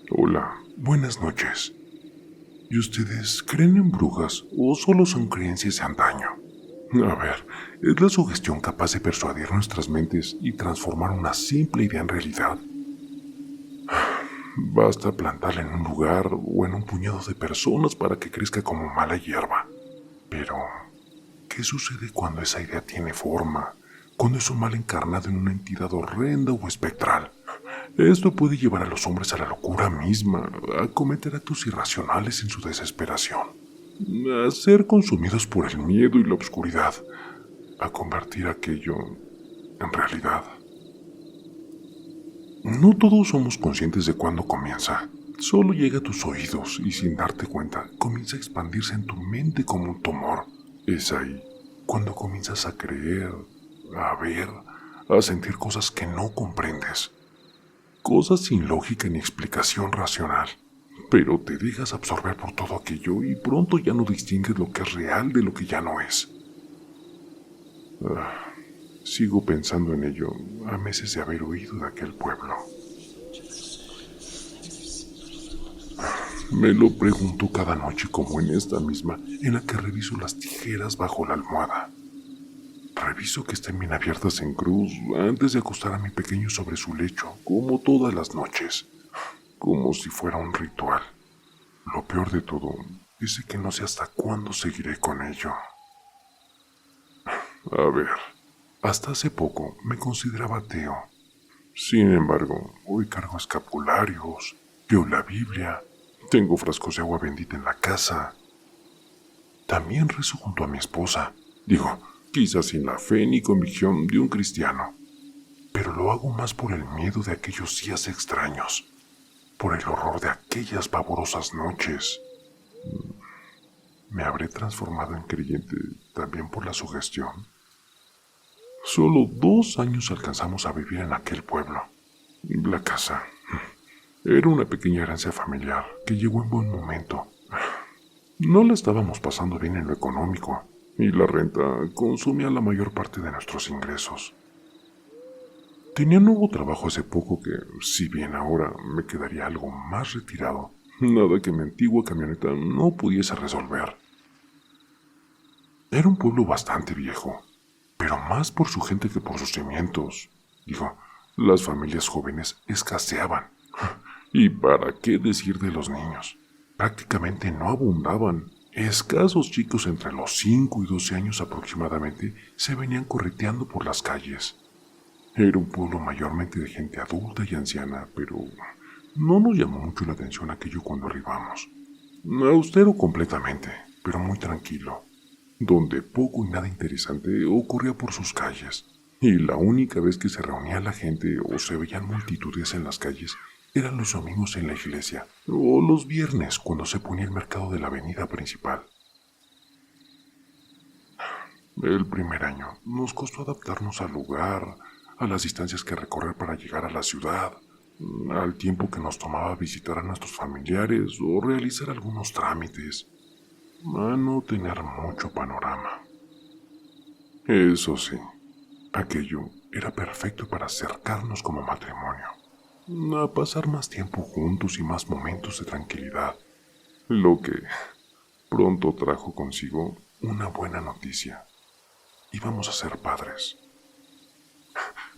Hola, buenas noches. ¿Y ustedes creen en brujas o solo son creencias de antaño? A ver, ¿es la sugestión capaz de persuadir nuestras mentes y transformar una simple idea en realidad? Basta plantarla en un lugar o en un puñado de personas para que crezca como mala hierba. Pero, ¿qué sucede cuando esa idea tiene forma? Cuando es un mal encarnado en una entidad horrenda o espectral. Esto puede llevar a los hombres a la locura misma, a cometer actos irracionales en su desesperación, a ser consumidos por el miedo y la oscuridad, a convertir aquello en realidad. No todos somos conscientes de cuándo comienza. Solo llega a tus oídos y sin darte cuenta comienza a expandirse en tu mente como un tumor. Es ahí cuando comienzas a creer, a ver, a sentir cosas que no comprendes. Cosas sin lógica ni explicación racional. Pero te dejas absorber por todo aquello y pronto ya no distingues lo que es real de lo que ya no es. Sigo pensando en ello a meses de haber huido de aquel pueblo. Me lo pregunto cada noche como en esta misma, en la que reviso las tijeras bajo la almohada. Reviso que estén bien abiertas en cruz antes de acostar a mi pequeño sobre su lecho, como todas las noches, como si fuera un ritual. Lo peor de todo es que no sé hasta cuándo seguiré con ello. A ver, hasta hace poco me consideraba ateo. Sin embargo, hoy cargo escapularios, leo la Biblia, tengo frascos de agua bendita en la casa. También rezo junto a mi esposa. Digo, quizás sin la fe ni convicción de un cristiano, pero lo hago más por el miedo de aquellos días extraños, por el horror de aquellas pavorosas noches. ¿Me habré transformado en creyente también por la sugestión? Solo 2 años alcanzamos a vivir en aquel pueblo. La casa era una pequeña herencia familiar que llegó en buen momento. No la estábamos pasando bien en lo económico, y la renta consumía la mayor parte de nuestros ingresos. Tenía un nuevo trabajo hace poco que, si bien ahora me quedaría algo más retirado, nada que mi antigua camioneta no pudiese resolver. Era un pueblo bastante viejo, pero más por su gente que por sus cimientos. Digo, las familias jóvenes escaseaban. ¿Y para qué decir de los niños? Prácticamente no abundaban. Escasos chicos entre los 5 y 12 años aproximadamente se venían correteando por las calles. Era un pueblo mayormente de gente adulta y anciana, pero no nos llamó mucho la atención aquello cuando arribamos. Austero completamente, pero muy tranquilo, donde poco y nada interesante ocurría por sus calles, y la única vez que se reunía la gente o se veían multitudes en las calles eran los domingos en la iglesia, o los viernes cuando se ponía el mercado de la avenida principal. El primer año nos costó adaptarnos al lugar, a las distancias que recorrer para llegar a la ciudad, al tiempo que nos tomaba visitar a nuestros familiares o realizar algunos trámites, a no tener mucho panorama. Eso sí, aquello era perfecto para acercarnos como matrimonio, a pasar más tiempo juntos y más momentos de tranquilidad, lo que pronto trajo consigo una buena noticia. Íbamos a ser padres.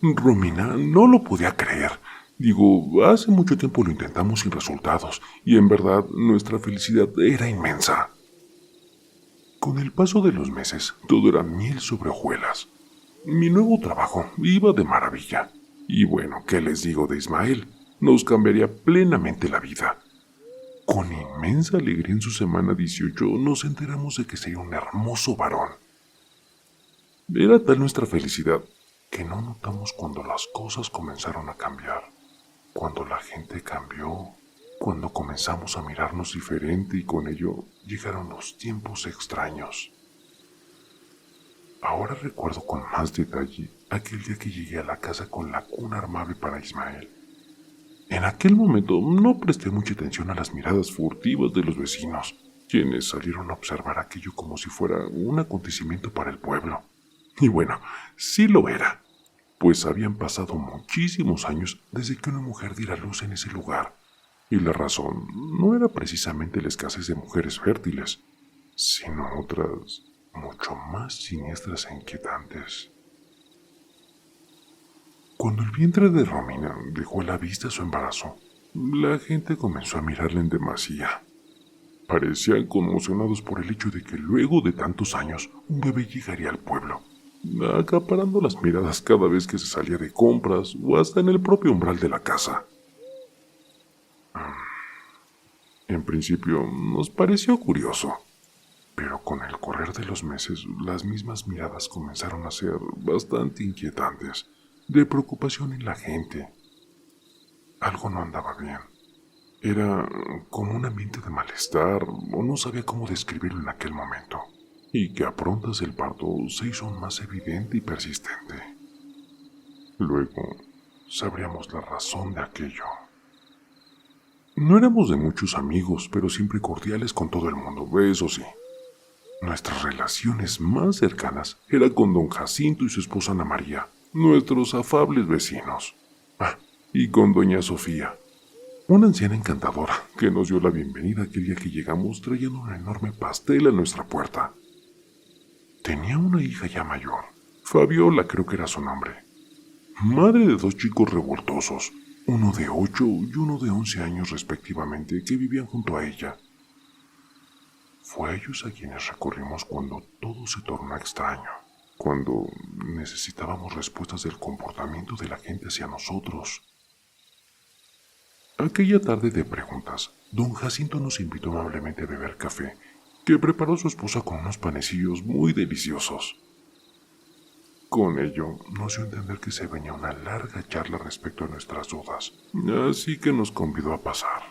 Romina no lo podía creer. Digo, hace mucho tiempo lo intentamos sin resultados, y en verdad nuestra felicidad era inmensa. Con el paso de los meses, todo era miel sobre hojuelas. Mi nuevo trabajo iba de maravilla. Y bueno, ¿qué les digo de Ismael? Nos cambiaría plenamente la vida. Con inmensa alegría en su semana 18 nos enteramos de que sería un hermoso varón. Era tal nuestra felicidad que no notamos cuando las cosas comenzaron a cambiar, cuando la gente cambió, cuando comenzamos a mirarnos diferente y con ello llegaron los tiempos extraños. Ahora recuerdo con más detalle aquel día que llegué a la casa con la cuna armable para Ismael. En aquel momento no presté mucha atención a las miradas furtivas de los vecinos, quienes salieron a observar aquello como si fuera un acontecimiento para el pueblo. Y bueno, sí lo era, pues habían pasado muchísimos años desde que una mujer diera luz en ese lugar, y la razón no era precisamente la escasez de mujeres fértiles, sino otras mucho más siniestras e inquietantes. Cuando el vientre de Romina dejó a la vista su embarazo, la gente comenzó a mirarla en demasía. Parecían conmocionados por el hecho de que luego de tantos años un bebé llegaría al pueblo, acaparando las miradas cada vez que se salía de compras o hasta en el propio umbral de la casa. En principio nos pareció curioso, pero con el correr de los meses las mismas miradas comenzaron a ser bastante inquietantes, de preocupación en la gente. Algo no andaba bien. Era como un ambiente de malestar, o no sabía cómo describirlo en aquel momento, y que a prontas el parto se hizo aún más evidente y persistente. Luego sabríamos la razón de aquello. No éramos de muchos amigos, pero siempre cordiales con todo el mundo, eso sí. Nuestras relaciones más cercanas eran con don Jacinto y su esposa Ana María, nuestros afables vecinos. Y con doña Sofía, una anciana encantadora que nos dio la bienvenida aquel día que llegamos trayendo un enorme pastel a nuestra puerta. Tenía una hija ya mayor, Fabiola creo que era su nombre, madre de 2 chicos revoltosos, uno de 8 y uno de 11 años respectivamente, que vivían junto a ella. Fue a ellos a quienes recurrimos cuando todo se tornó extraño, cuando necesitábamos respuestas del comportamiento de la gente hacia nosotros. Aquella tarde de preguntas, don Jacinto nos invitó amablemente a beber café, que preparó su esposa con unos panecillos muy deliciosos. Con ello, nos dio a entender que se venía una larga charla respecto a nuestras dudas, así que nos convidó a pasar.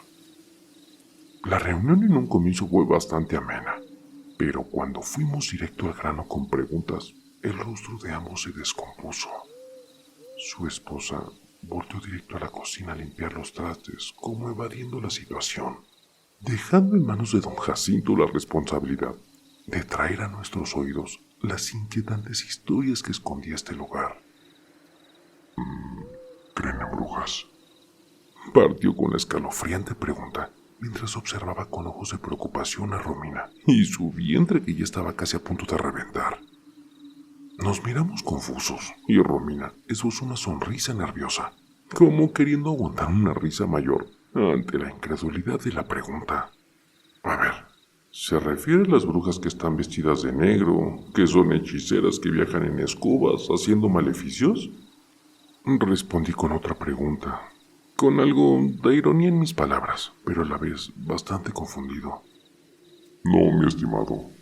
La reunión en un comienzo fue bastante amena, pero cuando fuimos directo al grano con preguntas, el rostro de ambos se descompuso. Su esposa volteó directo a la cocina a limpiar los trastes, como evadiendo la situación, dejando en manos de don Jacinto la responsabilidad de traer a nuestros oídos las inquietantes historias que escondía este lugar. ¿Creen en brujas? Partió con la escalofriante pregunta, mientras observaba con ojos de preocupación a Romina y su vientre que ya estaba casi a punto de reventar. Nos miramos confusos y Romina esbozó una sonrisa nerviosa, como queriendo aguantar una risa mayor ante la incredulidad de la pregunta. A ver, ¿se refiere a las brujas que están vestidas de negro, que son hechiceras que viajan en escobas haciendo maleficios? Respondí con otra pregunta, con algo de ironía en mis palabras, pero a la vez bastante confundido. No, mi estimado.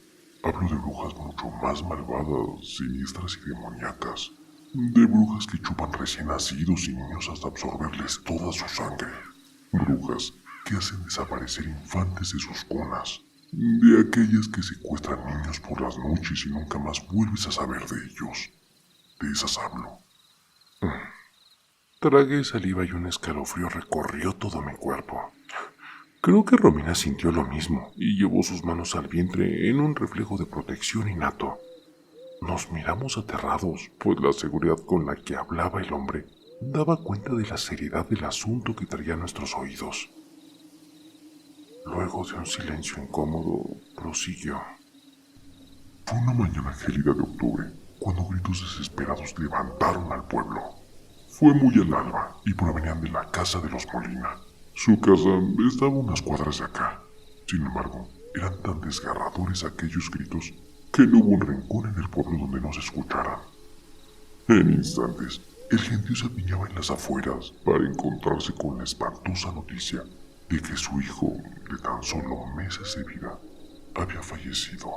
Hablo de brujas mucho más malvadas, siniestras y demoníacas. De brujas que chupan recién nacidos y niños hasta absorberles toda su sangre. Brujas que hacen desaparecer infantes de sus cunas. De aquellas que secuestran niños por las noches y nunca más vuelves a saber de ellos. De esas hablo. Tragué saliva y un escalofrío recorrió todo mi cuerpo. Creo que Romina sintió lo mismo y llevó sus manos al vientre en un reflejo de protección innato. Nos miramos aterrados, pues la seguridad con la que hablaba el hombre daba cuenta de la seriedad del asunto que traía a nuestros oídos. Luego de un silencio incómodo, prosiguió. Fue una mañana gélida de octubre, cuando gritos desesperados levantaron al pueblo. Fue muy al alba y provenían de la casa de los Molina. Su casa estaba a unas cuadras de acá. Sin embargo, eran tan desgarradores aquellos gritos que no hubo un rincón en el pueblo donde no se escucharan. En instantes, el gentío se apiñaba en las afueras para encontrarse con la espantosa noticia de que su hijo, de tan solo meses de vida, había fallecido.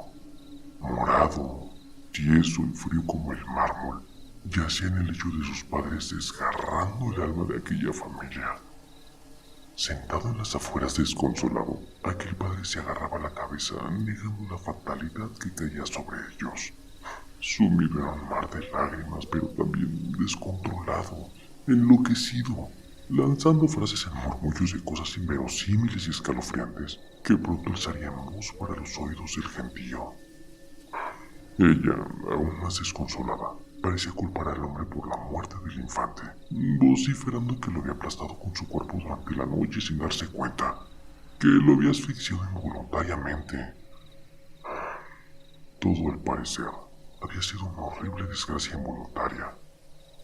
Morado, tieso y frío como el mármol, yacía en el lecho de sus padres desgarrando el alma de aquella familia. Sentado en las afueras desconsolado, aquel padre se agarraba la cabeza negando la fatalidad que caía sobre ellos. Sumido en un mar de lágrimas, pero también descontrolado, enloquecido, lanzando frases en murmullos de cosas inverosímiles y escalofriantes que pronto alzarían voz para los oídos del gentío. Ella, aún más desconsolada, parecía culpar al hombre por la muerte del infante, vociferando que lo había aplastado con su cuerpo durante la noche sin darse cuenta, que lo había asfixiado involuntariamente. Todo, al parecer, había sido una horrible desgracia involuntaria,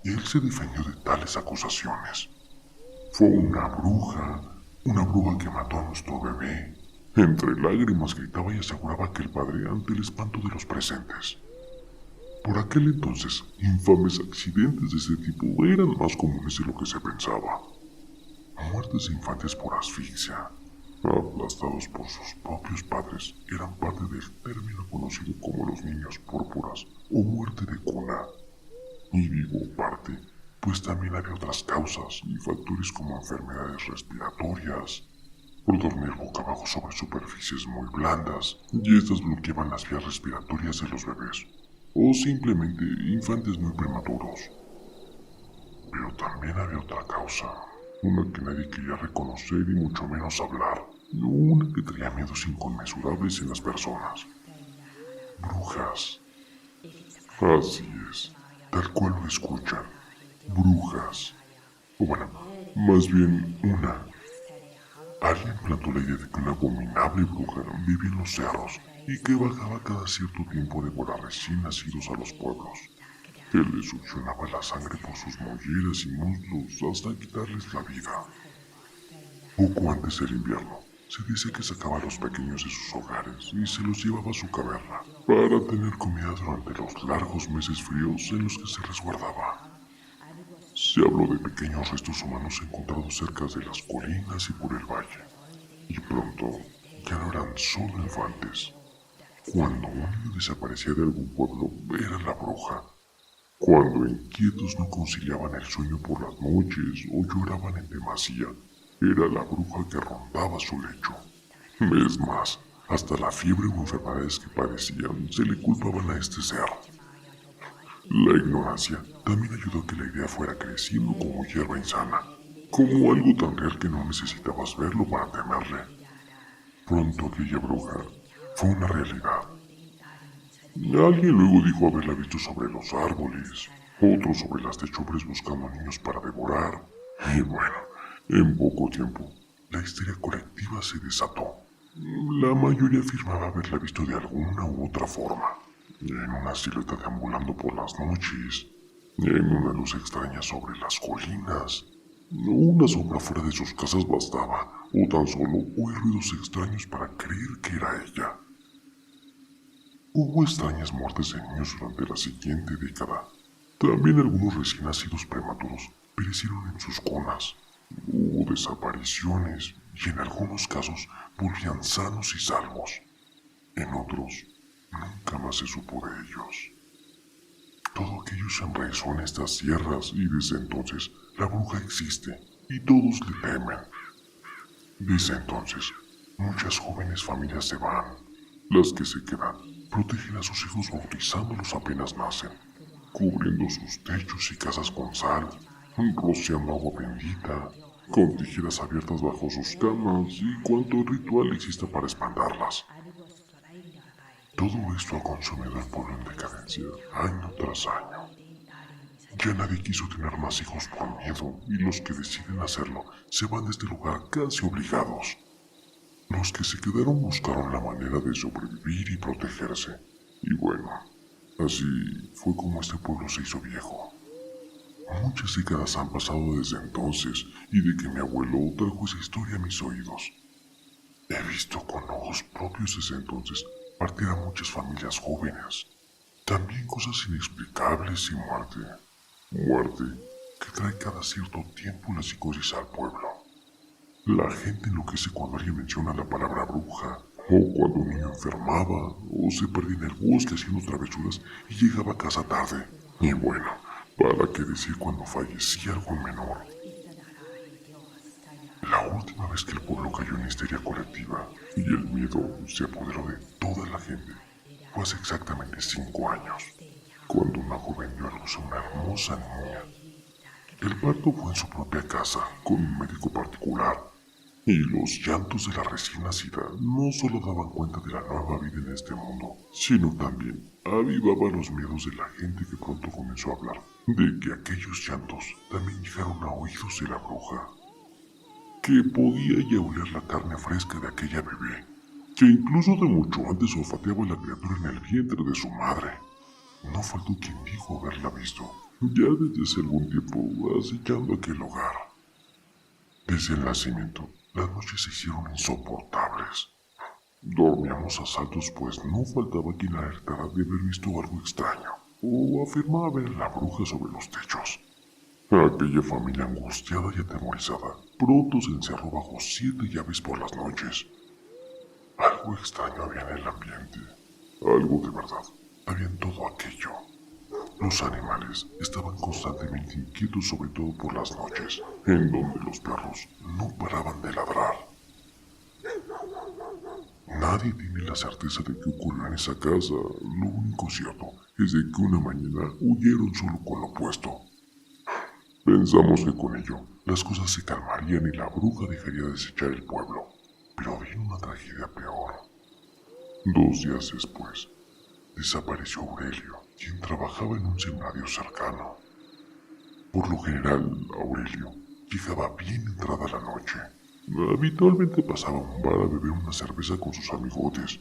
y él se defendió de tales acusaciones. Fue una bruja que mató a nuestro bebé. Entre lágrimas gritaba y aseguraba que el padre ante el espanto de los presentes. Por aquel entonces, infames accidentes de ese tipo eran más comunes de lo que se pensaba. Muertes de infantes por asfixia, aplastados por sus propios padres, eran parte del término conocido como los niños púrpuras o muerte de cuna. Y digo parte, pues también había otras causas y factores como enfermedades respiratorias, por dormir boca abajo sobre superficies muy blandas, y estas bloqueaban las vías respiratorias de los bebés, o simplemente infantes muy prematuros. Pero también había otra causa, una que nadie quería reconocer y mucho menos hablar, una que traía miedos inconmensurables en las personas. Brujas. Así es, tal cual lo escuchan, brujas. O bueno, más bien una. Alguien plantó la idea de que una abominable bruja vivía en los cerros y que bajaba cada cierto tiempo a devorar recién nacidos a los pueblos, que les succionaba la sangre por sus molleras y muslos hasta quitarles la vida. Poco antes del invierno, se dice que sacaba a los pequeños de sus hogares y se los llevaba a su caverna para tener comida durante los largos meses fríos en los que se resguardaba. Se habló de pequeños restos humanos encontrados cerca de las colinas y por el valle, y pronto ya no eran solo infantes. Cuando un niño desaparecía de algún pueblo, era la bruja. Cuando inquietos no conciliaban el sueño por las noches o lloraban en demasía, era la bruja que rondaba su lecho. Es más, hasta la fiebre o enfermedades que padecían se le culpaban a este ser. La ignorancia también ayudó a que la idea fuera creciendo como hierba insana, como algo tan real que no necesitabas verlo para temerle. Pronto aquella bruja fue una realidad. Alguien luego dijo haberla visto sobre los árboles, otro sobre las techumbres buscando niños para devorar, y bueno, en poco tiempo, la histeria colectiva se desató. La mayoría afirmaba haberla visto de alguna u otra forma, en una silueta deambulando por las noches, en una luz extraña sobre las colinas. Una sombra fuera de sus casas bastaba, o tan solo oír ruidos extraños para creer que era ella. Hubo extrañas muertes de niños durante la siguiente década. También algunos recién nacidos prematuros perecieron en sus cunas. Hubo desapariciones y en algunos casos volvían sanos y salvos. En otros, nunca más se supo de ellos. Todo aquello se enraizó en estas sierras y desde entonces la bruja existe y todos le temen. Desde entonces, muchas jóvenes familias se van. Las que se quedan protegen a sus hijos bautizándolos apenas nacen, cubriendo sus techos y casas con sal, rociando agua bendita, con tijeras abiertas bajo sus camas y cuanto ritual exista para espantarlas. Todo esto ha consumido el pueblo en decadencia año tras año. Ya nadie quiso tener más hijos por miedo y los que deciden hacerlo se van de este lugar casi obligados. Los que se quedaron buscaron la manera de sobrevivir y protegerse. Y bueno, así fue como este pueblo se hizo viejo. Muchas décadas han pasado desde entonces y de que mi abuelo trajo esa historia a mis oídos. He visto con ojos propios desde entonces partir a muchas familias jóvenes. También cosas inexplicables y muerte. Muerte que trae cada cierto tiempo la psicosis al pueblo. La gente enloquece cuando alguien menciona la palabra bruja, o cuando un niño enfermaba, o se perdía en el bosque haciendo travesuras y llegaba a casa tarde. Y bueno, ¿para qué decir cuando fallecía algún menor? La última vez que el pueblo cayó en histeria colectiva y el miedo se apoderó de toda la gente fue hace exactamente 5 años, cuando una joven dio a luz a una hermosa niña. El parto fue en su propia casa, con un médico particular, y los llantos de la recién nacida no solo daban cuenta de la nueva vida en este mundo, sino también avivaban los miedos de la gente que pronto comenzó a hablar de que aquellos llantos también llegaron a oídos de la bruja, que podía ya oler la carne fresca de aquella bebé, que incluso de mucho antes olfateaba la criatura en el vientre de su madre. No faltó quien dijo haberla visto, ya desde hace algún tiempo acechando aquel hogar. Desde el nacimiento, las noches se hicieron insoportables. Dormíamos a saltos, pues no faltaba quien alertara de haber visto algo extraño, o afirmaba ver a la bruja sobre los techos. Aquella familia angustiada y atemorizada pronto se encerró bajo 7 llaves por las noches. Algo extraño había en el ambiente, algo de verdad había en todo aquello. Los animales estaban constantemente inquietos, sobre todo por las noches, en donde los perros no paraban de ladrar. Nadie tiene la certeza de qué ocurrió en esa casa. Lo único cierto es de que una mañana huyeron solo con lo puesto. Pensamos que con ello las cosas se calmarían y la bruja dejaría de acechar el pueblo, pero vino una tragedia peor. 2 días después, desapareció Aurelio, quien trabajaba en un seminario cercano. Por lo general, Aurelio llegaba bien entrada la noche. Habitualmente pasaba a un bar a beber una cerveza con sus amigotes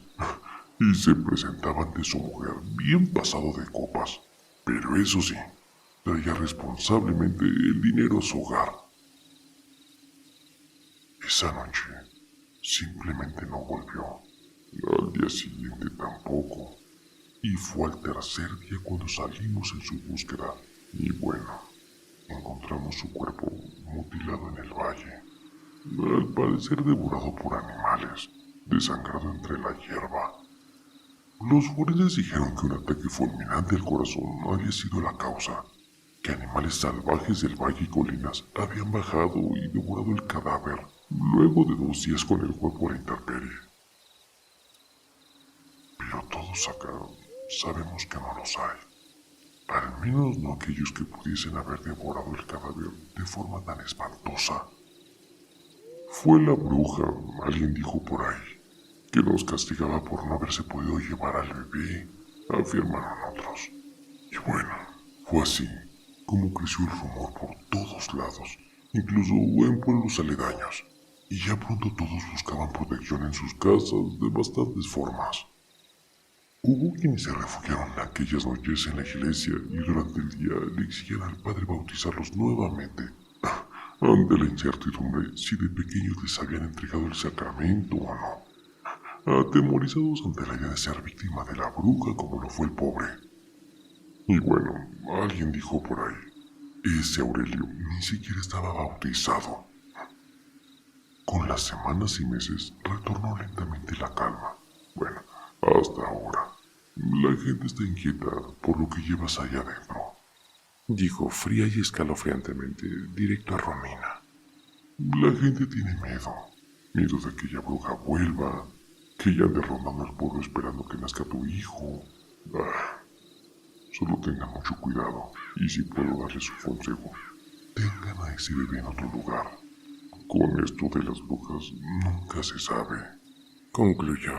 y se presentaba ante su mujer bien pasado de copas. Pero eso sí, traía responsablemente el dinero a su hogar. Esa noche simplemente no volvió. Al día siguiente tampoco. Y fue al tercer día cuando salimos en su búsqueda. Y bueno, encontramos su cuerpo mutilado en el valle. Al parecer devorado por animales, desangrado entre la hierba. Los forenses dijeron que un ataque fulminante al corazón había sido la causa, que animales salvajes del valle y colinas habían bajado y devorado el cadáver luego de 2 días con el cuerpo a la intemperie. Pero todos acá sabemos que no los hay. Al menos no aquellos que pudiesen haber devorado el cadáver de forma tan espantosa. Fue la bruja, alguien dijo por ahí, que nos castigaba por no haberse podido llevar al bebé, afirmaron otros. Y bueno, fue así como creció el rumor por todos lados, incluso en pueblos aledaños, y ya pronto todos buscaban protección en sus casas de bastantes formas. Hubo quienes se refugiaron aquellas noches en la iglesia y durante el día le exigían al padre bautizarlos nuevamente, ante la incertidumbre si de pequeños les habían entregado el sacramento o no, atemorizados ante la idea de ser víctima de la bruja como lo fue el pobre. Y bueno, alguien dijo por ahí, ese Aurelio ni siquiera estaba bautizado. Con las semanas y meses retornó lentamente la calma. Bueno, hasta ahora. La gente está inquieta por lo que llevas allá adentro, dijo fría y escalofriantemente, directo a Romina. La gente tiene miedo de que aquella bruja vuelva, que ya ande rondando el pueblo esperando que nazca tu hijo. Solo tengan mucho cuidado, y si puedo darles un consejo, tengan a ese bebé en otro lugar. Con esto de las brujas nunca se sabe, concluyó.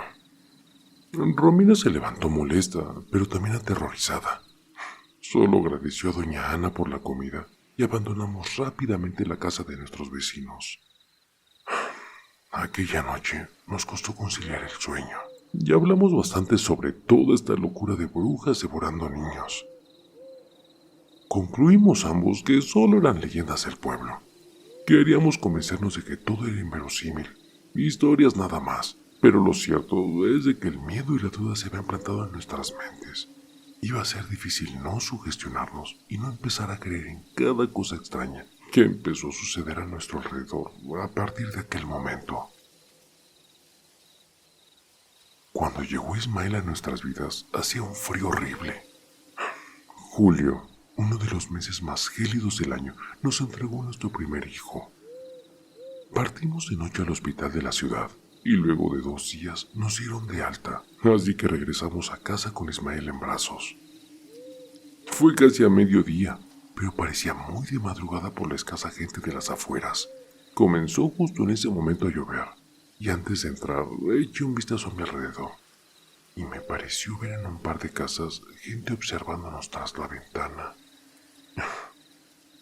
Romina se levantó molesta, pero también aterrorizada. Solo agradeció a doña Ana por la comida y abandonamos rápidamente la casa de nuestros vecinos. Aquella noche nos costó conciliar el sueño y hablamos bastante sobre toda esta locura de brujas devorando niños. Concluimos ambos que solo eran leyendas del pueblo. Queríamos convencernos de que todo era inverosímil, historias nada más. Pero lo cierto es de que el miedo y la duda se habían plantado en nuestras mentes. Iba a ser difícil no sugestionarnos y no empezar a creer en cada cosa extraña que empezó a suceder a nuestro alrededor a partir de aquel momento. Cuando llegó Ismael a nuestras vidas, hacía un frío horrible. Julio, uno de los meses más gélidos del año, nos entregó nuestro primer hijo. Partimos de noche al hospital de la ciudad. Y luego de 2 días nos dieron de alta, así que regresamos a casa con Ismael en brazos. Fue casi a mediodía, pero parecía muy de madrugada por la escasa gente de las afueras. Comenzó justo en ese momento a llover, y antes de entrar eché un vistazo a mi alrededor, y me pareció ver en un par de casas gente observándonos tras la ventana.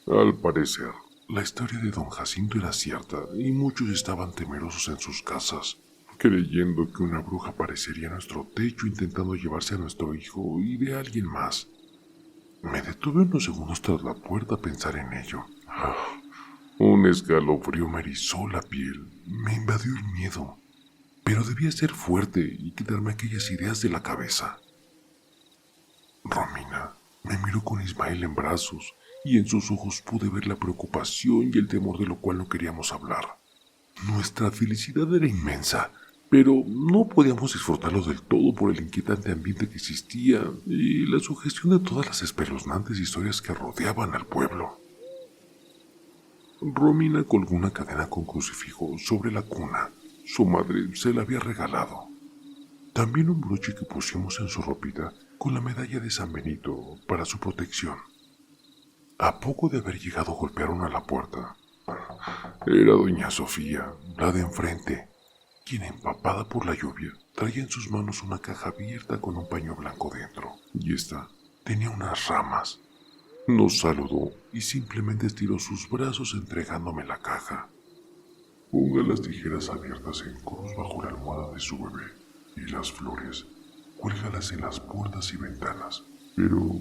Al parecer, la historia de don Jacinto era cierta y muchos estaban temerosos en sus casas, creyendo que una bruja aparecería en nuestro techo intentando llevarse a nuestro hijo y de alguien más. Me detuve unos segundos tras la puerta a pensar en ello. Un escalofrío me erizó la piel, me invadió el miedo, pero debía ser fuerte y quitarme aquellas ideas de la cabeza. Romina me miró con Ismael en brazos y en sus ojos pude ver la preocupación y el temor de lo cual no queríamos hablar. Nuestra felicidad era inmensa, pero no podíamos disfrutarlo del todo por el inquietante ambiente que existía y la sugestión de todas las espeluznantes historias que rodeaban al pueblo. Romina colgó una cadena con crucifijo sobre la cuna. Su madre se la había regalado. También un broche que pusimos en su ropita con la medalla de San Benito para su protección. A poco de haber llegado golpearon a la puerta. Era doña Sofía, la de enfrente, quien empapada por la lluvia traía en sus manos una caja abierta con un paño blanco dentro, y esta tenía unas ramas. Nos saludó y simplemente estiró sus brazos entregándome la caja. Ponga las tijeras abiertas en cruz bajo la almohada de su bebé y las flores, cuélgalas en las puertas y ventanas, pero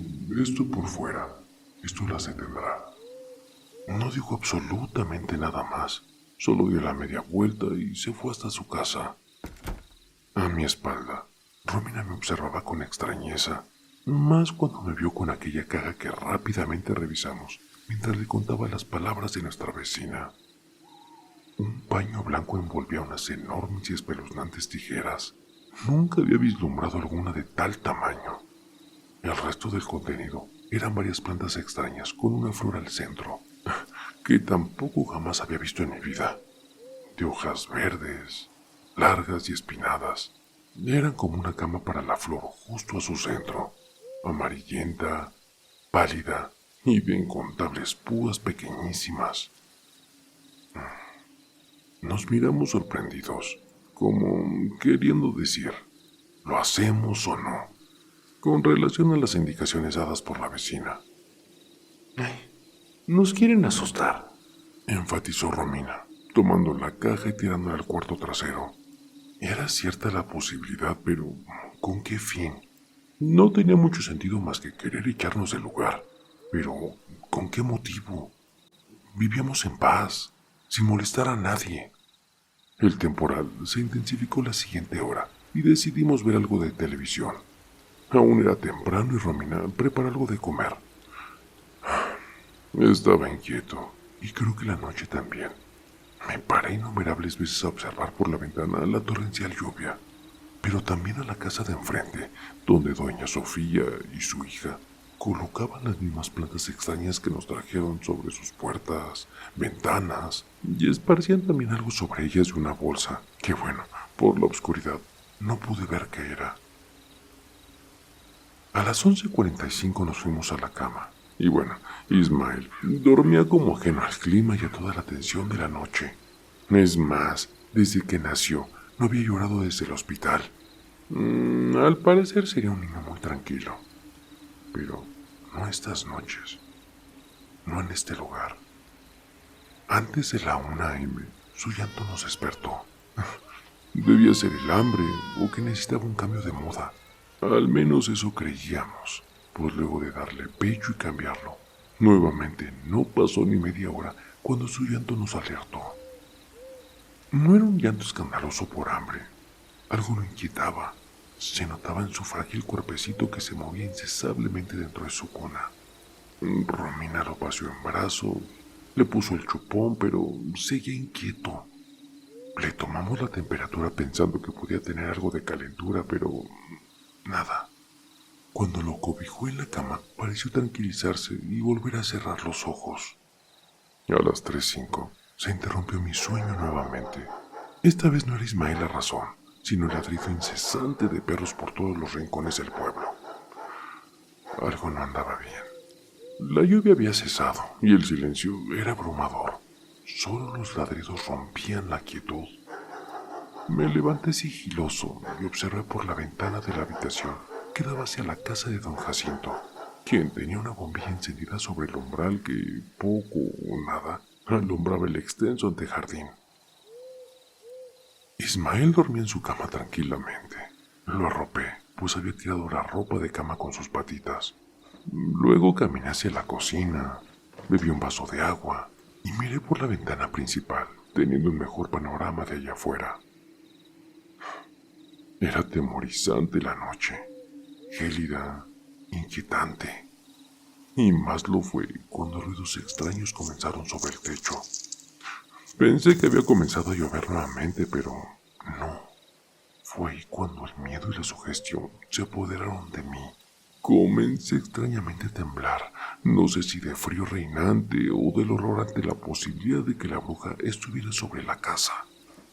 esto por fuera, esto las detendrá. No dijo absolutamente nada más, solo dio la media vuelta y se fue hasta su casa. A mi espalda, Romina me observaba con extrañeza, más cuando me vio con aquella caja que rápidamente revisamos, mientras le contaba las palabras de nuestra vecina. Un paño blanco envolvía unas enormes y espeluznantes tijeras. Nunca había vislumbrado alguna de tal tamaño. El resto del contenido eran varias plantas extrañas con una flor al centro, que tampoco jamás había visto en mi vida. De hojas verdes, largas y espinadas. Eran como una cama para la flor justo a su centro, amarillenta, pálida y de incontables púas pequeñísimas. Nos miramos sorprendidos, como queriendo decir, ¿lo hacemos o no? Con relación a las indicaciones dadas por la vecina. Ay, nos quieren asustar, Enfatizó Romina, tomando la caja y tirándola al cuarto trasero. Era cierta la posibilidad, pero ¿con qué fin? No tenía mucho sentido más que querer echarnos del lugar. Pero, ¿con qué motivo? Vivíamos en paz, sin molestar a nadie. El temporal se intensificó la siguiente hora y decidimos ver algo de televisión. Aún era temprano y Romina preparó algo de comer. Estaba inquieto y creo que la noche también. Me paré innumerables veces a observar por la ventana la torrencial lluvia, pero también a la casa de enfrente, donde doña Sofía y su hija colocaban las mismas plantas extrañas que nos trajeron sobre sus puertas, ventanas, y esparcían también algo sobre ellas de una bolsa, que bueno, por la oscuridad no pude ver qué era. A las 11:45 nos fuimos a la cama, y bueno, Ismael dormía como ajeno al clima y a toda la tensión de la noche. Es más, desde que nació, no había llorado desde el hospital. Al parecer sería un niño muy tranquilo. Pero no estas noches, no en este lugar. Antes de la 1 a.m., su llanto nos despertó. Debía ser el hambre o que necesitaba un cambio de moda. Al menos eso creíamos, pues luego de darle pecho y cambiarlo, nuevamente no pasó ni media hora cuando su llanto nos alertó. No era un llanto escandaloso por hambre, algo lo inquietaba. Se notaba en su frágil cuerpecito que se movía incesablemente dentro de su cuna. Romina lo paseó en brazos, le puso el chupón, pero seguía inquieto. Le tomamos la temperatura pensando que podía tener algo de calentura, pero nada. Cuando lo cobijó en la cama, pareció tranquilizarse y volver a cerrar los ojos. A las 3:05 se interrumpió mi sueño nuevamente. Esta vez no era Ismael la razón, sino el ladrido incesante de perros por todos los rincones del pueblo. Algo no andaba bien. La lluvia había cesado y el silencio era abrumador. Solo los ladridos rompían la quietud. Me levanté sigiloso y observé por la ventana de la habitación que daba hacia la casa de don Jacinto, quien tenía una bombilla encendida sobre el umbral que poco o nada alumbraba el extenso antejardín. Ismael dormía en su cama tranquilamente. Lo arropé, pues había tirado la ropa de cama con sus patitas. Luego caminé hacia la cocina, bebí un vaso de agua y miré por la ventana principal, teniendo un mejor panorama de allá afuera. Era atemorizante la noche, gélida, inquietante. Y más lo fue cuando ruidos extraños comenzaron sobre el techo. Pensé que había comenzado a llover nuevamente, pero no. Fue ahí cuando el miedo y la sugestión se apoderaron de mí. Comencé extrañamente a temblar, no sé si de frío reinante o del horror ante la posibilidad de que la bruja estuviera sobre la casa.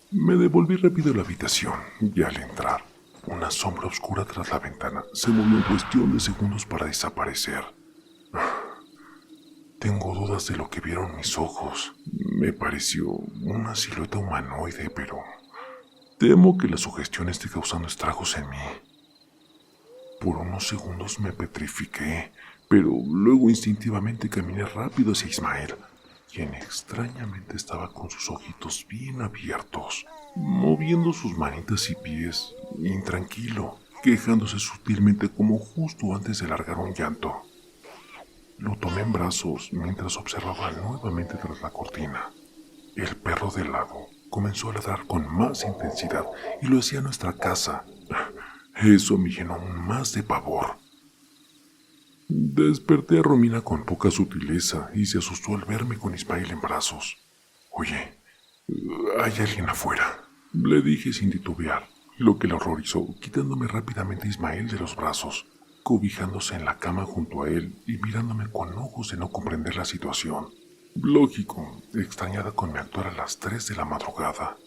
Me devolví rápido a la habitación y al entrar, una sombra oscura tras la ventana se movió en cuestión de segundos para desaparecer. Tengo dudas de lo que vieron mis ojos. Me pareció una silueta humanoide, pero temo que la sugestión esté causando estragos en mí. Por unos segundos me petrifiqué, pero luego instintivamente caminé rápido hacia Ismael, quien extrañamente estaba con sus ojitos bien abiertos, moviendo sus manitas y pies, intranquilo, quejándose sutilmente como justo antes de largar un llanto. Lo tomé en brazos mientras observaba nuevamente tras la cortina. El perro de lado comenzó a ladrar con más intensidad y lo hacía a nuestra casa. Eso me llenó aún más de pavor. Desperté a Romina con poca sutileza y se asustó al verme con Ismael en brazos. «Oye, hay alguien afuera», le dije sin titubear, lo que la horrorizó, quitándome rápidamente a Ismael de los brazos, cobijándose en la cama junto a él y mirándome con ojos de no comprender la situación. Lógico, extrañada con mi actuar a las 3 de la madrugada.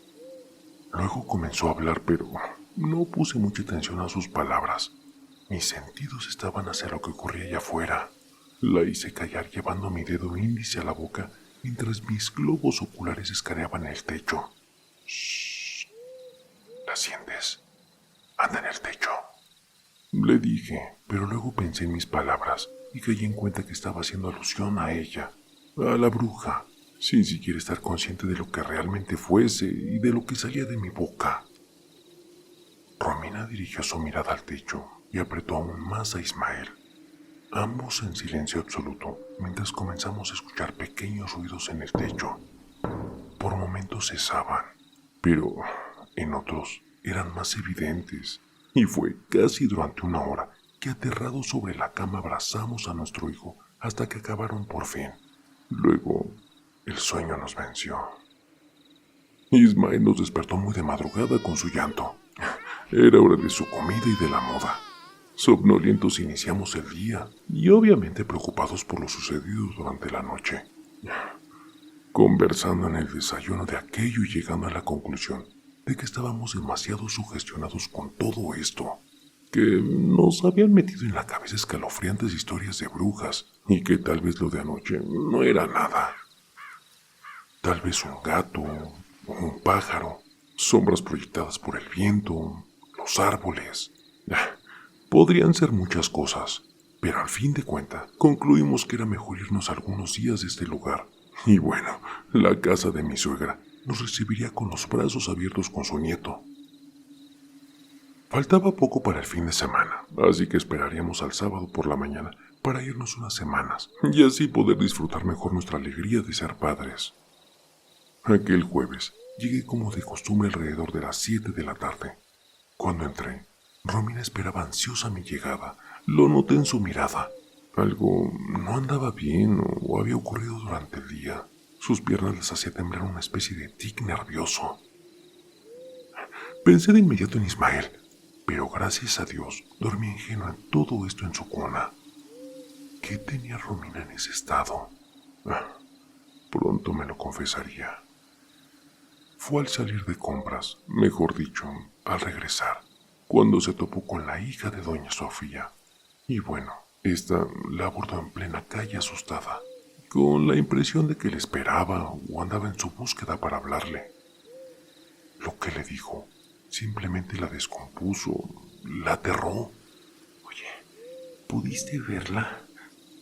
Luego comenzó a hablar, pero no puse mucha atención a sus palabras. Mis sentidos estaban hacia lo que ocurría allá afuera. La hice callar llevando mi dedo índice a la boca mientras mis globos oculares escaneaban el techo. «Shh. ¿La sientes? Anda en el techo», le dije, pero luego pensé en mis palabras y caí en cuenta que estaba haciendo alusión a ella, a la bruja, sin siquiera estar consciente de lo que realmente fuese y de lo que salía de mi boca. Romina dirigió su mirada al techo y apretó aún más a Ismael. Ambos en silencio absoluto, mientras comenzamos a escuchar pequeños ruidos en el techo. Por momentos cesaban, pero en otros eran más evidentes, y fue casi durante una hora que aterrados sobre la cama abrazamos a nuestro hijo hasta que acabaron por fin. Luego, el sueño nos venció. Ismael nos despertó muy de madrugada con su llanto. Era hora de su comida y de la moda. Somnolientos iniciamos el día y obviamente preocupados por lo sucedido durante la noche. Conversando en el desayuno de aquello y llegando a la conclusión de que estábamos demasiado sugestionados con todo esto, que nos habían metido en la cabeza escalofriantes historias de brujas y que tal vez lo de anoche no era nada. Tal vez un gato, o un pájaro, sombras proyectadas por el viento, los árboles. Podrían ser muchas cosas, pero al fin de cuentas concluimos que era mejor irnos algunos días de este lugar. Y bueno, la casa de mi suegra nos recibiría con los brazos abiertos con su nieto. Faltaba poco para el fin de semana, así que esperaríamos al sábado por la mañana para irnos unas semanas y así poder disfrutar mejor nuestra alegría de ser padres. Aquel jueves llegué como de costumbre alrededor de las 7 de la tarde. Cuando entré, Romina esperaba ansiosa mi llegada. Lo noté en su mirada. Algo no andaba bien o había ocurrido durante el día. Sus piernas les hacía temblar una especie de tic nervioso. Pensé de inmediato en Ismael, pero gracias a Dios dormí ingenuo en todo esto en su cuna. ¿Qué tenía Romina en ese estado? Pronto me lo confesaría. Fue al salir de compras, mejor dicho, al regresar, cuando se topó con la hija de doña Sofía. Y bueno, Esta la abordó en plena calle asustada, con la impresión de que le esperaba o andaba en su búsqueda para hablarle. Lo que le dijo simplemente la descompuso, la aterró. Oye, ¿pudiste verla?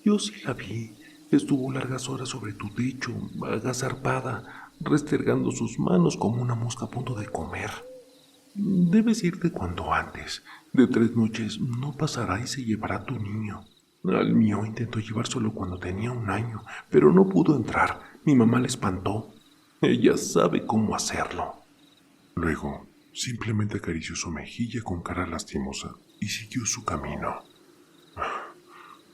Yo sí la vi. Estuvo largas horas sobre tu techo, agazarpada, restregando sus manos como una mosca a punto de comer. Debes irte cuanto antes. De 3 noches no pasará y se llevará a tu niño. Al mío intentó llevárselo cuando tenía 1 año, pero no pudo entrar. Mi mamá le espantó. Ella sabe cómo hacerlo. Luego, simplemente acarició su mejilla con cara lastimosa y siguió su camino.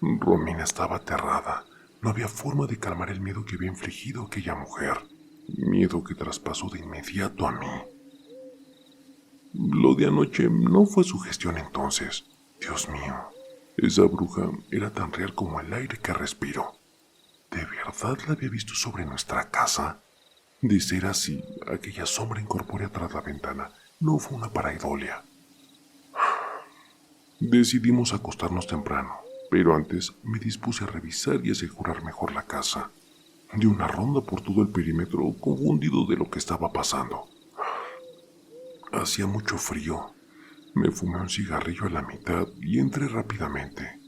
Romina estaba aterrada. No había forma de calmar el miedo que había infligido aquella mujer. Miedo que traspasó de inmediato a mí. Lo de anoche no fue sugestión entonces. Dios mío, esa bruja era tan real como el aire que respiro. ¿De verdad la había visto sobre nuestra casa? De ser así, aquella sombra incorpórea tras la ventana no fue una pareidolia. Decidimos acostarnos temprano, pero antes me dispuse a revisar y asegurar mejor la casa. Di una ronda por todo el perímetro, confundido de lo que estaba pasando. Hacía mucho frío. Me fumé un cigarrillo a la mitad y entré rápidamente.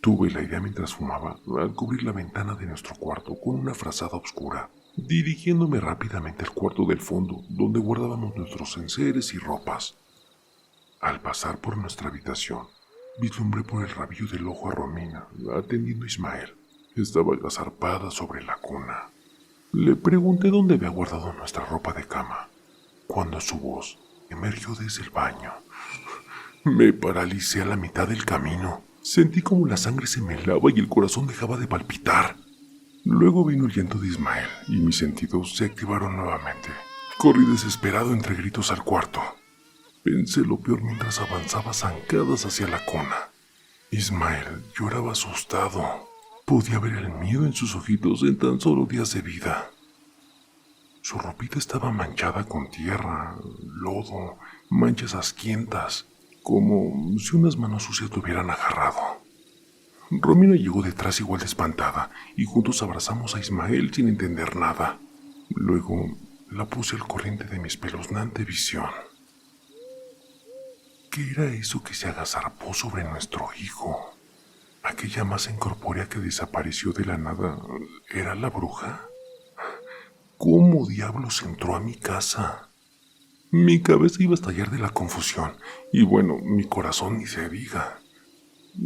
Tuve la idea mientras fumaba al cubrir la ventana de nuestro cuarto con una frazada oscura, dirigiéndome rápidamente al cuarto del fondo, donde guardábamos nuestros enseres y ropas. Al pasar por nuestra habitación, vislumbré por el rabillo del ojo a Romina, atendiendo a Ismael. Estaba agazarpada sobre la cuna. Le pregunté dónde había guardado nuestra ropa de cama, cuando su voz emergió desde el baño. Me paralicé a la mitad del camino. Sentí como la sangre se me helaba y el corazón dejaba de palpitar. Luego vino el llanto de Ismael y mis sentidos se activaron nuevamente. Corrí desesperado entre gritos al cuarto. Pensé lo peor mientras avanzaba zancadas hacia la cuna. Ismael lloraba asustado. Podía ver el miedo en sus ojitos en tan solo días de vida. Su ropita estaba manchada con tierra, lodo, manchas asquientas, como si unas manos sucias lo hubieran agarrado. Romina llegó detrás igual de espantada y juntos abrazamos a Ismael sin entender nada. Luego la puse al corriente de mi espeluznante visión. ¿Qué era eso que se agazapó sobre nuestro hijo? ¿Aquella masa incorpórea que desapareció de la nada era la bruja? ¿Cómo diablos entró a mi casa? Mi cabeza iba a estallar de la confusión y bueno, mi corazón ni se diga.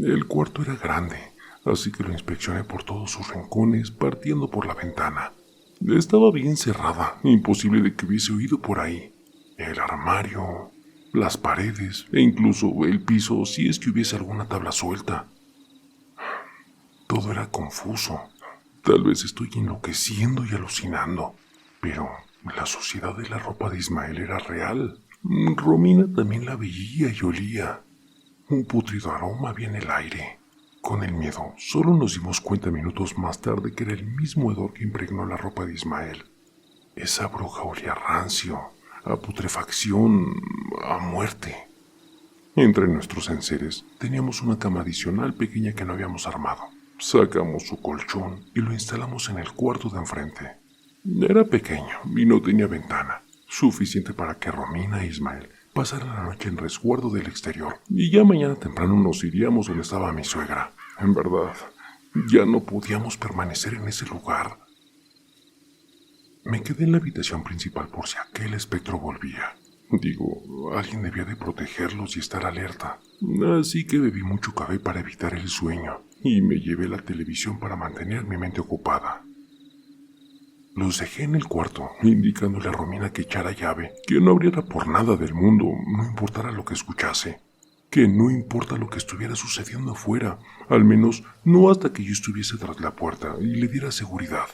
El cuarto era grande, así que lo inspeccioné por todos sus rincones, partiendo por la ventana. Estaba bien cerrada, imposible de que hubiese oído por ahí. El armario, las paredes e incluso el piso si es que hubiese alguna tabla suelta. Todo era confuso. Tal vez estoy enloqueciendo y alucinando, pero la suciedad de la ropa de Ismael era real. Romina también la veía y olía. Un putrido aroma había en el aire. Con el miedo, solo nos dimos cuenta minutos más tarde que era el mismo hedor que impregnó la ropa de Ismael. Esa bruja olía rancio, a putrefacción, a muerte. Entre nuestros enseres teníamos una cama adicional pequeña que no habíamos armado. Sacamos su colchón y lo instalamos en el cuarto de enfrente. Era pequeño y no tenía ventana, suficiente para que Romina e Ismael pasaran la noche en resguardo del exterior, y ya mañana temprano nos iríamos donde estaba mi suegra. En verdad, ya no podíamos permanecer en ese lugar. Me quedé en la habitación principal por si aquel espectro volvía. Digo, alguien debía de protegerlos y estar alerta. Así que bebí mucho café para evitar el sueño y me llevé la televisión para mantener mi mente ocupada. Los dejé en el cuarto, indicándole a Romina que echara llave, que no abriera por nada del mundo, no importara lo que escuchase, que no importa lo que estuviera sucediendo afuera, al menos no hasta que yo estuviese tras la puerta y le diera seguridad.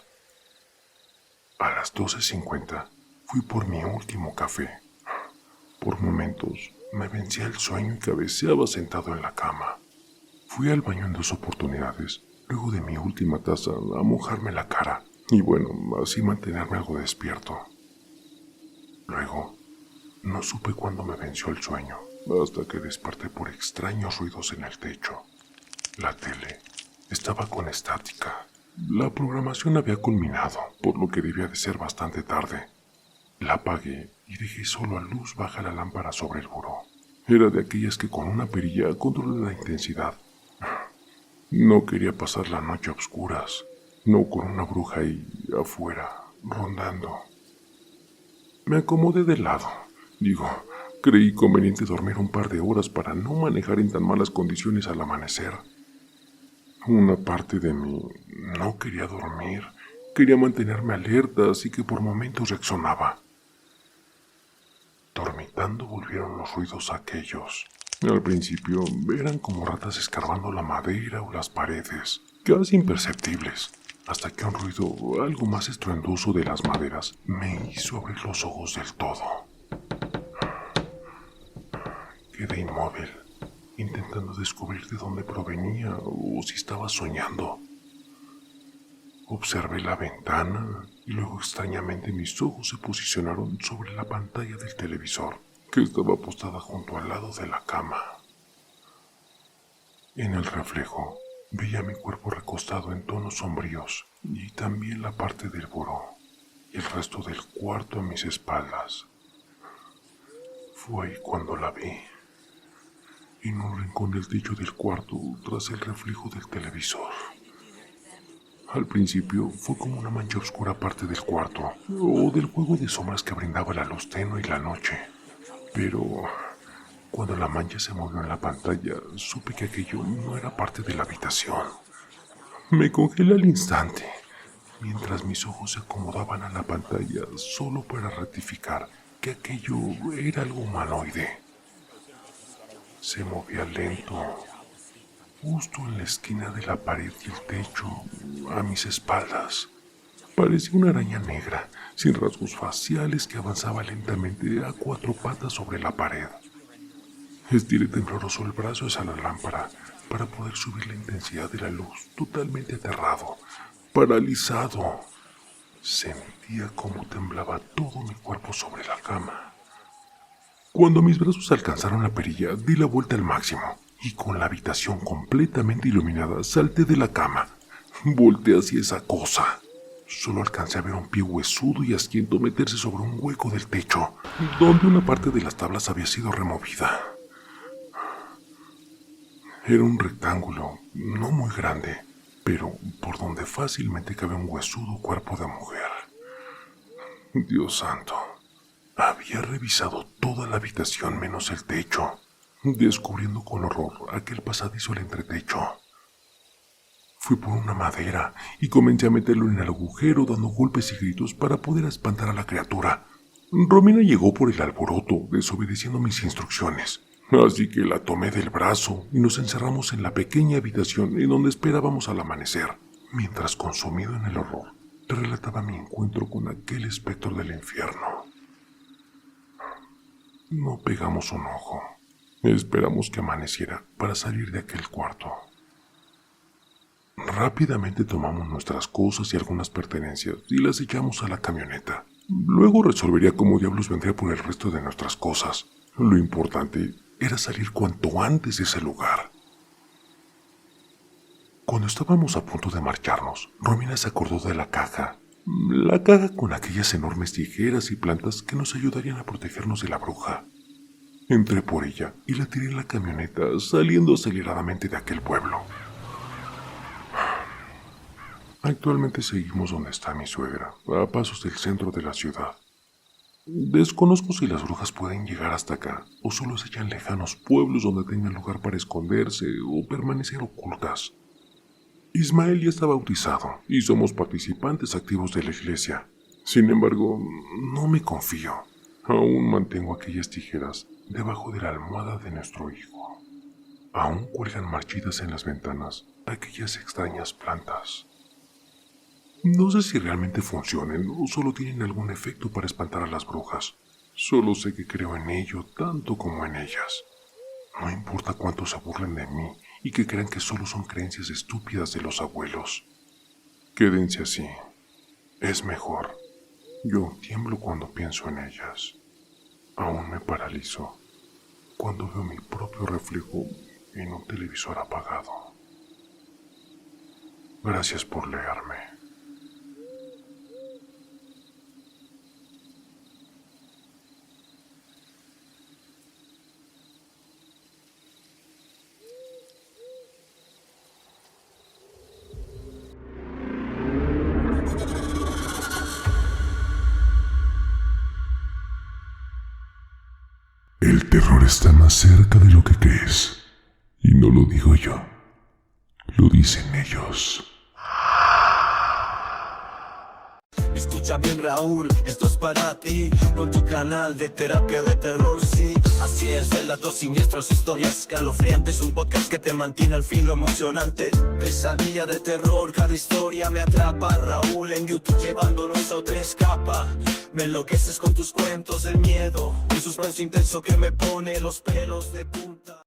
A las 12:50 fui por mi último café. Por momentos me vencía el sueño y cabeceaba sentado en la cama. Fui al baño en 2 oportunidades, luego de mi última taza, a mojarme la cara. Y bueno, así mantenerme algo despierto. Luego, no supe cuándo me venció el sueño, hasta que desperté por extraños ruidos en el techo. La tele estaba con estática. La programación había culminado, por lo que debía de ser bastante tarde. La apagué y dejé solo a luz baja la lámpara sobre el buró. Era de aquellas que con una perilla controla la intensidad. No quería pasar la noche a oscuras, no con una bruja ahí afuera, rondando. Me acomodé de lado. Creí conveniente dormir un par de horas para no manejar en tan malas condiciones al amanecer. Una parte de mí no quería dormir, quería mantenerme alerta, así que por momentos reaccionaba. Dormitando volvieron los ruidos aquellos. Al principio eran como ratas escarbando la madera o las paredes, casi imperceptibles, hasta que un ruido algo más estruendoso de las maderas me hizo abrir los ojos del todo. Quedé inmóvil, intentando descubrir de dónde provenía o si estaba soñando. Observé la ventana y luego extrañamente mis ojos se posicionaron sobre la pantalla del televisor, que estaba postada junto al lado de la cama. En el reflejo veía mi cuerpo recostado en tonos sombríos y también la parte del buró y el resto del cuarto a mis espaldas. Fue ahí cuando la vi, en un rincón del techo del cuarto tras el reflejo del televisor. Al principio fue como una mancha oscura parte del cuarto, o del juego de sombras que brindaba la luz tenue y la noche. Pero cuando la mancha se movió en la pantalla, supe que aquello no era parte de la habitación. Me congelé al instante, mientras mis ojos se acomodaban a la pantalla solo para ratificar que aquello era algo humanoide. Se movía lento, justo en la esquina de la pared y el techo, a mis espaldas. Parecía una araña negra, sin rasgos faciales, que avanzaba lentamente a cuatro patas sobre la pared. Estiré tembloroso el brazo hacia la lámpara para poder subir la intensidad de la luz, totalmente aterrado, paralizado. Sentía cómo temblaba todo mi cuerpo sobre la cama. Cuando mis brazos alcanzaron la perilla, di la vuelta al máximo y con la habitación completamente iluminada salté de la cama. Volteé hacia esa cosa. Solo alcancé a ver un pie huesudo y asquiento meterse sobre un hueco del techo, donde una parte de las tablas había sido removida. Era un rectángulo, no muy grande, pero por donde fácilmente cabe un huesudo cuerpo de mujer. Dios santo. Había revisado toda la habitación menos el techo, descubriendo con horror aquel pasadizo al entretecho. Fui por una madera y comencé a meterlo en el agujero dando golpes y gritos para poder espantar a la criatura. Romina llegó por el alboroto, desobedeciendo mis instrucciones, así que la tomé del brazo y nos encerramos en la pequeña habitación en donde esperábamos al amanecer, mientras consumido en el horror, le relataba mi encuentro con aquel espectro del infierno. No pegamos un ojo. Esperamos que amaneciera para salir de aquel cuarto. Rápidamente tomamos nuestras cosas y algunas pertenencias y las echamos a la camioneta. Luego resolvería cómo diablos vendría por el resto de nuestras cosas. Lo importante era salir cuanto antes de ese lugar. Cuando estábamos a punto de marcharnos, Romina se acordó de la caja. La caja con aquellas enormes tijeras y plantas que nos ayudarían a protegernos de la bruja. Entré por ella y la tiré en la camioneta, saliendo aceleradamente de aquel pueblo. Actualmente seguimos donde está mi suegra, a pasos del centro de la ciudad. Desconozco si las brujas pueden llegar hasta acá, o solo se echan lejanos pueblos donde tengan lugar para esconderse o permanecer ocultas. Ismael ya está bautizado y somos participantes activos de la iglesia. Sin embargo, no me confío. Aún mantengo aquellas tijeras debajo de la almohada de nuestro hijo. Aún cuelgan marchitas en las ventanas aquellas extrañas plantas. No sé si realmente funcionen o solo tienen algún efecto para espantar a las brujas. Solo sé que creo en ello tanto como en ellas. No importa cuánto se burlen de mí y que crean que solo son creencias estúpidas de los abuelos. Quédense así. Es mejor. Yo tiemblo cuando pienso en ellas. Aún me paralizo cuando veo mi propio reflejo en un televisor apagado. Gracias por leerme. El terror está más cerca de lo que crees. Y no lo digo yo. Lo dicen ellos. Escucha bien, Raúl, esto es para ti, con tu canal de terapia de terror, sí. Así es, relatos siniestros, historias escalofriantes, un podcast que te mantiene al filo emocionante. Pesadilla de terror, cada historia me atrapa. Raúl en YouTube llevándonos a otra escapa. Me enloqueces con tus cuentos del miedo, un suspenso intenso que me pone los pelos de punta.